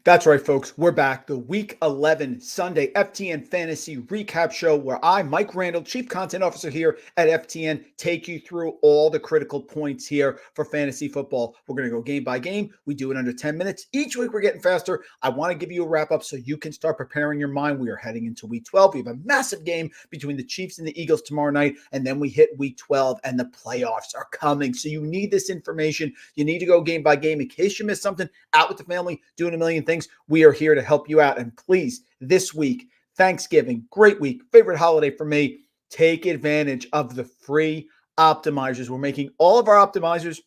That's right, folks. We're back. The Week 11 Sunday FTN Fantasy Recap Show, where I, Mike Randle, Chief Content Officer here at FTN, take you through all the critical points here for fantasy football. We're going to go game by game. We do it under 10 minutes. Each week, we're getting faster. I want to give you a wrap-up so you can start preparing your mind. We are heading into Week 12. We have a massive game between the Chiefs and the Eagles tomorrow night, and then we hit Week 12, and the playoffs are coming. So you need this information. You need to go game by game in case you missed something. Out with the family, doing a million things. We are here to help you out. And please, this week, Thanksgiving, great week, favorite holiday for me, take advantage of the free optimizers. We're making all of our optimizers,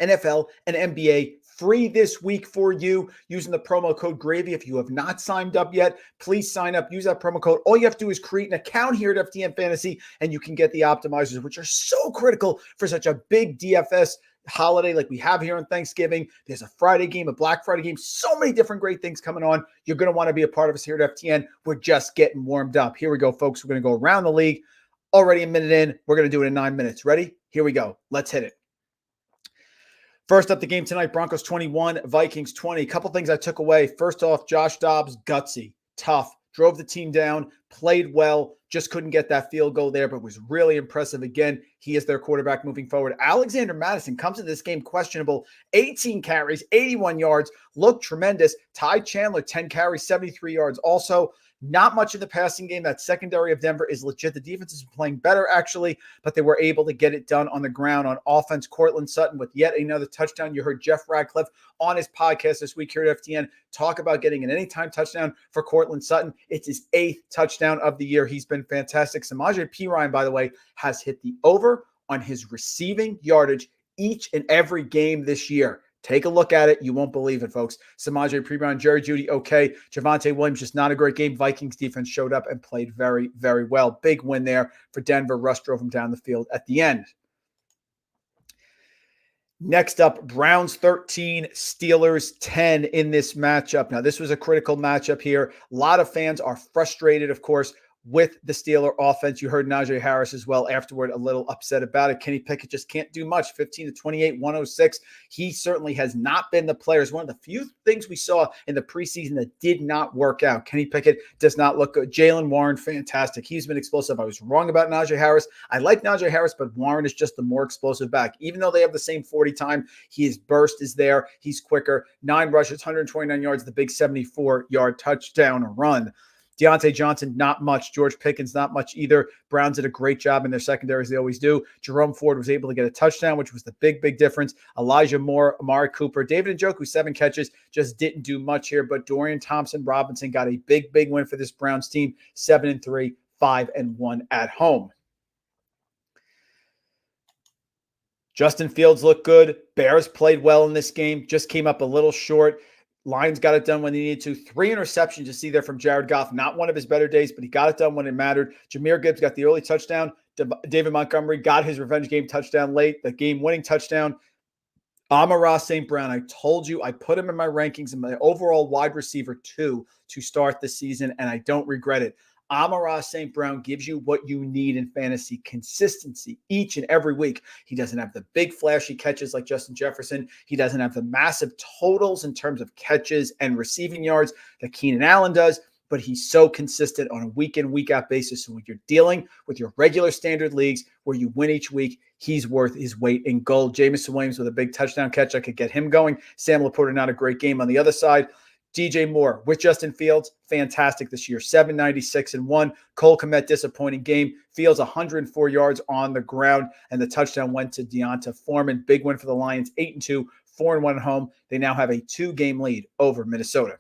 NFL and NBA, free this week for you using the promo code GRAVY. If you have not signed up yet, please sign up. Use that promo code. All you have to do is create an account here at FTN Fantasy, and you can get the optimizers, which are so critical for such a big DFS holiday like we have here on Thanksgiving. There's a Friday game, a Black Friday game, so many different great things coming on. You're going to want to be a part of us here at FTN. We're just getting warmed up. Here we go, folks. We're going to go around the league. Already a minute in. We're going to do it in 9 minutes. Ready? Here we go. Let's hit it. First up, the game tonight, Broncos 21, Vikings 20. A couple things I took away. First off, Josh Dobbs, gutsy, tough, drove the team down, played well, just couldn't get that field goal there, but was really impressive. Again, he is their quarterback moving forward. Alexander Madison comes into this game questionable, 18 carries, 81 yards, looked tremendous. Ty Chandler, 10 carries, 73 yards. Also, not much in the passing game. That secondary of Denver is legit. The defense is playing better, actually, but they were able to get it done on the ground. On offense, Cortland Sutton with yet another touchdown. You heard Jeff Radcliffe on his podcast this week here at FTN talk about getting an anytime touchdown for Cortland Sutton. It's his 8th touchdown of the year. He's been fantastic. Samaje Perine, by the way, has hit the over on his receiving yardage each and every game this year. Take a look at it. You won't believe it, folks. Samaje Perine, Jerry Jeudy, okay. Javonte Williams, just not a great game. Vikings defense showed up and played very, very well. Big win there for Denver. Russ drove him down the field at the end. Next up, Browns 13, Steelers 10 in this matchup. Now, this was a critical matchup here. A lot of fans are frustrated, of course, with the Steeler offense. You heard Najee Harris as well afterward, a little upset about it. Kenny Pickett just can't do much. 15-28, 106. He certainly has not been the player. It's one of the few things we saw in the preseason that did not work out. Kenny Pickett does not look good. Jaylen Warren, fantastic. He's been explosive. I was wrong about Najee Harris. I like Najee Harris, but Warren is just the more explosive back. Even though they have the same 40 time, his burst is there. He's quicker. 9 rushes, 129 yards, the big 74-yard touchdown run. Deontay Johnson, not much. George Pickens, not much either. Browns did a great job in their secondary, as they always do. Jerome Ford was able to get a touchdown, which was the big difference. Elijah Moore, Amari Cooper, David Njoku, 7 catches, just didn't do much here. But Dorian Thompson-Robinson got a big win for this Browns team, 7-3, 5-1 at home. Justin Fields looked good. Bears played well in this game, just came up a little short. Lions got it done when they needed to. 3 interceptions you see there from Jared Goff. Not one of his better days, but he got it done when it mattered. Jahmyr Gibbs got the early touchdown. David Montgomery got his revenge game touchdown late, the game-winning touchdown. Amon-Ra St. Brown, I told you, I put him in my rankings in my overall wide receiver 2 to start the season, and I don't regret it. Amon-Ra St. Brown gives you what you need in fantasy: consistency each and every week. He doesn't have the big flashy catches like Justin Jefferson. He doesn't have the massive totals in terms of catches and receiving yards that Keenan Allen does, but he's so consistent on a week in, week out basis. So when you're dealing with your regular standard leagues where you win each week, he's worth his weight in gold. Jamison Williams with a big touchdown catch. I could get him going. Sam Laporta, not a great game on the other side. DJ Moore with Justin Fields, fantastic this year, 796-1. Cole Kmet, disappointing game. Fields 104 yards on the ground, and the touchdown went to Deonta Foreman. Big win for the Lions, 8-2, 4-1 at home. They now have a 2-game lead over Minnesota.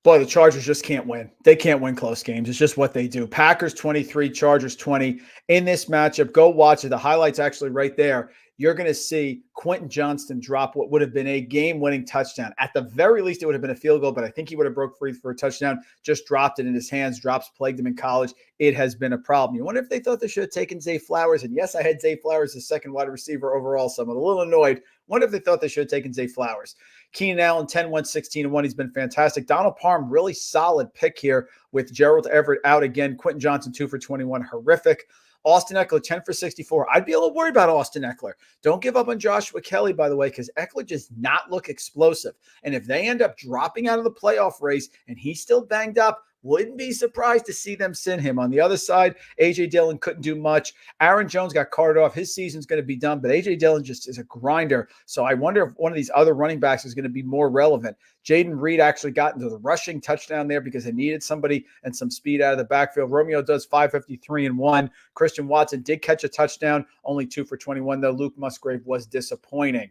Boy, the Chargers just can't win. They can't win close games. It's just what they do. Packers 23, Chargers 20. In this matchup, go watch it. The highlight's actually right there. You're going to see Quentin Johnston drop what would have been a game-winning touchdown. At the very least, it would have been a field goal, but I think he would have broke free for a touchdown. Just dropped it in his hands. Drops plagued him in college. It has been a problem. You wonder if they thought they should have taken Zay Flowers. And yes, I had Zay Flowers as second wide receiver overall, so I'm a little annoyed. Wonder if they thought they should have taken Zay Flowers. Keenan Allen, 10-1, 16-1. He's been fantastic. Donald Parham, really solid pick here with Gerald Everett out again. Quentin Johnson, 2 for 21. Horrific. Austin Eckler, 10 for 64. I'd be a little worried about Austin Eckler. Don't give up on Joshua Kelly, by the way, because Eckler does not look explosive. And if they end up dropping out of the playoff race and he's still banged up, wouldn't be surprised to see them send him. On the other side, A.J. Dillon couldn't do much. Aaron Jones got carted off. His season's going to be done, but A.J. Dillon just is a grinder. So I wonder if one of these other running backs is going to be more relevant. Jaden Reed actually got into the rushing touchdown there because they needed somebody and some speed out of the backfield. Romeo does 553 and 1. Christian Watson did catch a touchdown, only 2 for 21, though. Luke Musgrave was disappointing.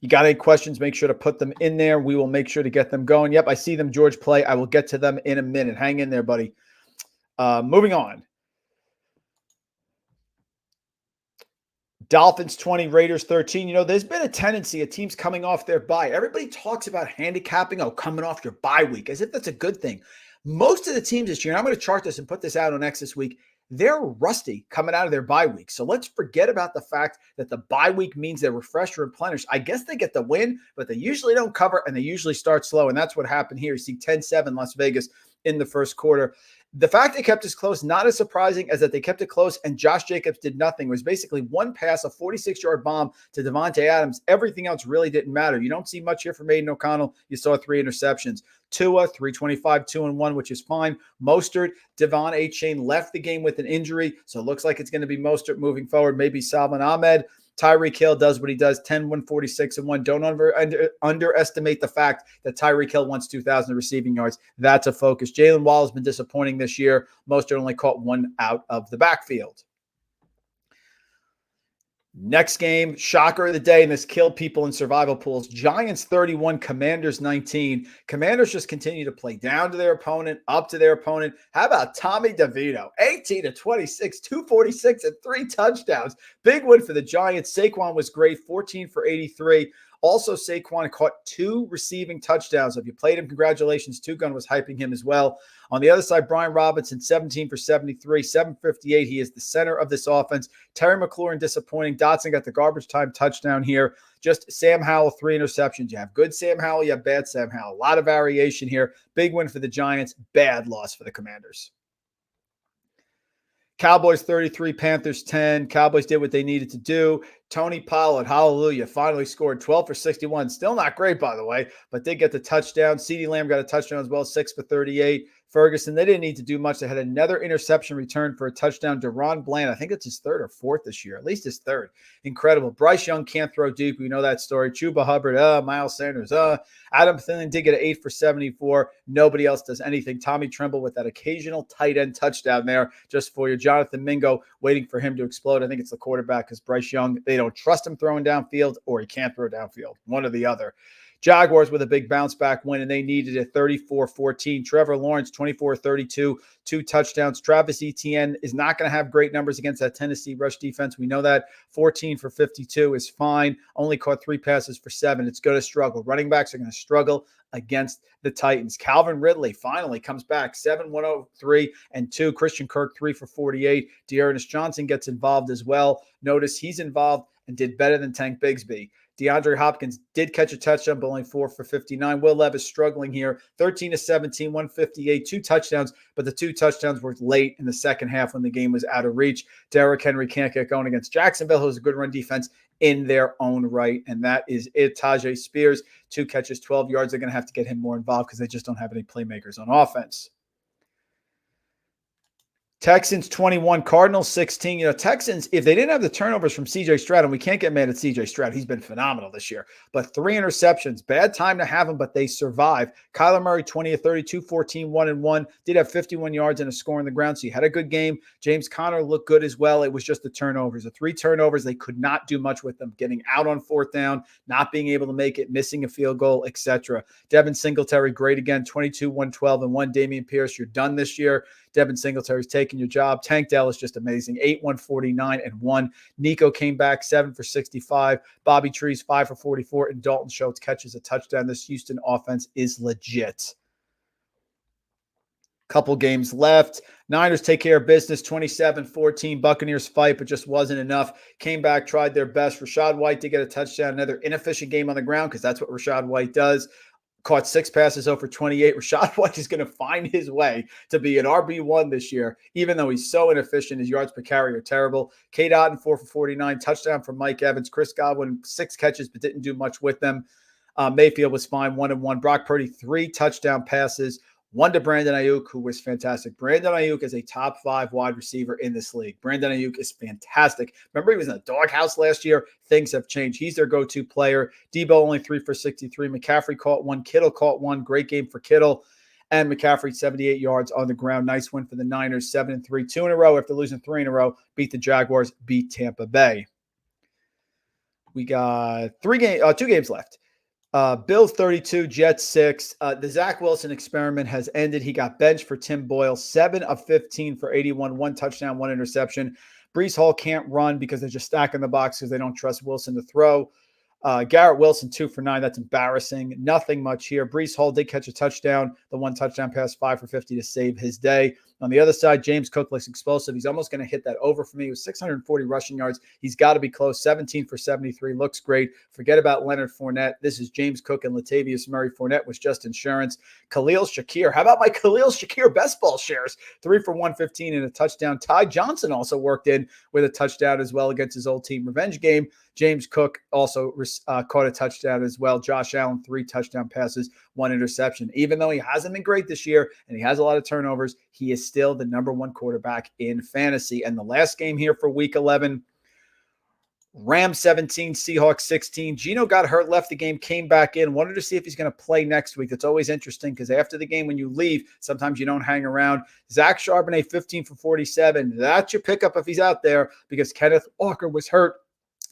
You got any questions, make sure to put them in there. We will make sure to get them going. Yep, I see them, George, play. I will get to them in a minute. Hang in there, buddy. Moving on. Dolphins 20, Raiders 13. You know, there's been a tendency of teams coming off their bye. Everybody talks about handicapping, coming off your bye week, as if that's a good thing. Most of the teams this year, and I'm going to chart this and put this out on X this week, they're rusty coming out of their bye week. So let's forget about the fact that the bye week means they're refreshed or replenished. I guess they get the win, but they usually don't cover and they usually start slow. And that's what happened here. You see 10-7 Las Vegas in the first quarter. The fact they kept this close, not as surprising as that they kept it close and Josh Jacobs did nothing. It was basically one pass, a 46-yard bomb to Devontae Adams. Everything else really didn't matter. You don't see much here from Aiden O'Connell. You saw 3 interceptions. Tua, 325, 2-1, which is fine. Mostert, Devon Achane left the game with an injury, so it looks like it's going to be Mostert moving forward. Maybe Salvon Ahmed. Tyreek Hill does what he does, 10, 146, and 1. Don't underestimate the fact that Tyreek Hill wants 2,000 receiving yards. That's a focus. Jalen Wall has been disappointing this year. Mostert only caught 1 out of the backfield. Next game, shocker of the day, and this killed people in survival pools. Giants 31, Commanders 19. Commanders just continue to play down to their opponent, up to their opponent. How about Tommy DeVito? 18-26, 246, and 3 touchdowns. Big win for the Giants. Saquon was great, 14 for 83. Also, Saquon caught 2 receiving touchdowns. If you played him, congratulations. Two Gun was hyping him as well. On the other side, Brian Robinson, 17 for 73, 758. He is the center of this offense. Terry McLaurin disappointing. Dotson got the garbage time touchdown here. Just Sam Howell, 3 interceptions. You have good Sam Howell, you have bad Sam Howell. A lot of variation here. Big win for the Giants. Bad loss for the Commanders. Cowboys 33, Panthers 10. Cowboys did what they needed to do. Tony Pollard, hallelujah, finally scored 12 for 61. Still not great, by the way, but did get the touchdown. CeeDee Lamb got a touchdown as well, 6 for 38. Ferguson, they didn't need to do much. They had another interception return for a touchdown. Deron Bland, I think it's his 3rd or 4th this year, at least his 3rd. Incredible. Bryce Young can't throw deep. We know that story. Chuba Hubbard, Miles Sanders, Adam Thielen did get an 8 for 74. Nobody else does anything. Tommy Tremble with that occasional tight end touchdown there just for you. Jonathan Mingo waiting for him to explode. I think it's the quarterback because Bryce Young, they don't trust him throwing downfield or he can't throw downfield. One or the other. Jaguars with a big bounce back win, and they needed it 34-14. Trevor Lawrence, 24-32, 2 touchdowns. Travis Etienne is not going to have great numbers against that Tennessee rush defense. We know that. 14 for 52 is fine. Only caught 3 passes for 7. It's going to struggle. Running backs are going to struggle against the Titans. Calvin Ridley finally comes back, 7, 103, and 2. Christian Kirk, 3 for 48. Dearness Johnson gets involved as well. Notice he's involved and did better than Tank Bigsby. DeAndre Hopkins did catch a touchdown, but only 4 for 59. Will Levis struggling here, 13-17, 158, 2 touchdowns, but the 2 touchdowns were late in the second half when the game was out of reach. Derrick Henry can't get going against Jacksonville, who's a good run defense in their own right, and that is it. Tajay Spears, 2 catches, 12 yards. They're going to have to get him more involved because they just don't have any playmakers on offense. Texans 21, Cardinals 16. You know, Texans, if they didn't have the turnovers from C.J. Stroud, and we can't get mad at C.J. Stroud, he's been phenomenal this year, but 3 interceptions, bad time to have them, but they survive. Kyler Murray, 20-32, 14, 1-1, did have 51 yards and a score on the ground, so he had a good game. James Conner looked good as well. It was just the turnovers. The 3 turnovers, they could not do much with them, getting out on 4th down, not being able to make it, missing a field goal, etc. Devin Singletary, great again, 22, 112, and 1. Damian Pierce, you're done this year. Devin Singletary's taking your job. Tank Dell is just amazing. 8, 149, and 1. Nico came back 7 for 65. Bobby Trees 5 for 44, and Dalton Schultz catches a touchdown. This Houston offense is legit. Couple games left. Niners take care of business, 27-14. Buccaneers fight, but just wasn't enough. Came back, tried their best. Rachaad White did get a touchdown. Another inefficient game on the ground because that's what Rachaad White does. caught 6 passes over 28. Rashad White is going to find his way to be an RB1 this year, even though he's so inefficient. His yards per carry are terrible. Cade Otton, 4 for 49. Touchdown from Mike Evans. Chris Godwin, 6 catches, but didn't do much with them. Mayfield was fine, 1-1. Brock Purdy, 3 touchdown passes. 1 to Brandon Ayuk, who was fantastic. Brandon Ayuk is a top 5 wide receiver in this league. Brandon Ayuk is fantastic. Remember, he was in the doghouse last year. Things have changed. He's their go-to player. Debo only 3 for 63. McCaffrey caught 1. Kittle caught 1. Great game for Kittle. And McCaffrey, 78 yards on the ground. Nice win for the Niners, 7-3. 2 in a row after losing 3 in a row. Beat the Jaguars, beat Tampa Bay. We got 2 games left. Bills 32, Jets 6. The Zach Wilson experiment has ended. He got benched for Tim Boyle, 7 of 15 for 81, 1 touchdown, 1 interception. Breece Hall can't run because they're just stacking the box because they don't trust Wilson to throw. Garrett Wilson, 2 for 9. That's embarrassing. Nothing much here. Breece Hall did catch a touchdown, the 1 touchdown pass, 5 for 50 to save his day. On the other side, James Cook looks explosive. He's almost going to hit that over for me. He was 640 rushing yards. He's got to be close. 17 for 73. Looks great. Forget about Leonard Fournette. This is James Cook and Latavius Murray. Fournette was just insurance. Khalil Shakir. How about my Khalil Shakir best ball shares? 3 for 115 and a touchdown. Ty Johnson also worked in with a touchdown as well against his old team. Revenge game. James Cook also caught a touchdown as well. Josh Allen, 3 touchdown passes, 1 interception. Even though he hasn't been great this year and he has a lot of turnovers, he is still the number 1 quarterback in fantasy. And the last game here for week 11, Rams 17, Seahawks 16. Geno got hurt, left the game, came back in. Wanted to see if he's going to play next week. It's always interesting because after the game, when you leave, sometimes you don't hang around. Zach Charbonnet, 15 for 47. That's your pickup if he's out there because Kenneth Walker was hurt.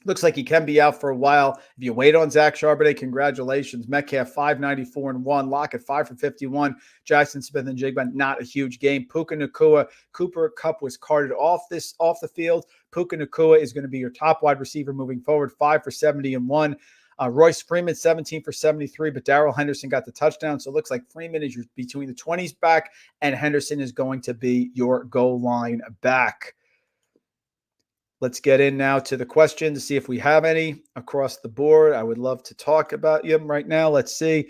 Looks like he can be out for a while. If you wait on Zach Charbonnet, congratulations. Metcalf, 594 and 1. Lockett, 5 for 51. Jackson Smith and Jigba, not a huge game. Puka Nacua, Cooper Kupp was carted off the field. Puka Nacua is going to be your top wide receiver moving forward, 5 for 70 and 1. Royce Freeman, 17 for 73, but Darrell Henderson got the touchdown. So it looks like Freeman is between the 20s back, and Henderson is going to be your goal line back. Let's get in now to the question to see if we have any across the board. I would love to talk about them right now. Let's see.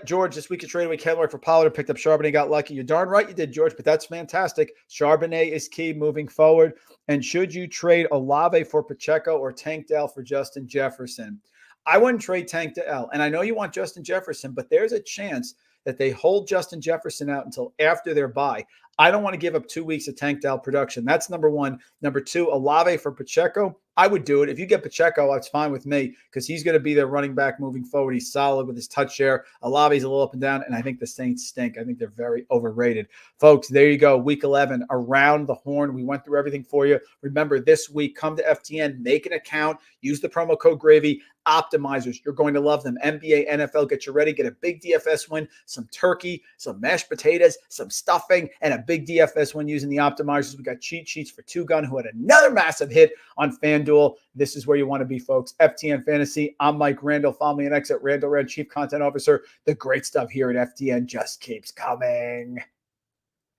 George, this week you traded away Kenway for Pollard and picked up Charbonnet, got lucky. You're darn right you did, George, but that's fantastic. Charbonnet is key moving forward. And should you trade Olave for Pacheco or Tank Dell for Justin Jefferson? I wouldn't trade Tank Dell. And I know you want Justin Jefferson, but there's a chance that they hold Justin Jefferson out until after their bye. I don't want to give up 2 weeks of Tank Dell production. That's number 1. Number 2, Olave for Pacheco. I would do it. If you get Pacheco, that's fine with me because he's going to be their running back moving forward. He's solid with his touch share. Olave's a little up and down, and I think the Saints stink. I think they're very overrated. Folks, there you go. Week 11, around the horn. We went through everything for you. Remember, this week, come to FTN, make an account, use the promo code GRAVY. Optimizers, you're going to love them. NBA, NFL, get you ready. Get a big DFS win, some turkey, some mashed potatoes, some stuffing, and a big DFS win using the optimizers. We got cheat sheets for Two Gun, who had another massive hit on FanDuel. This is where you want to be, folks. FTN Fantasy. I'm Mike Randle. Follow me on X at Randle Rand, Chief Content Officer. The great stuff here at FTN just keeps coming.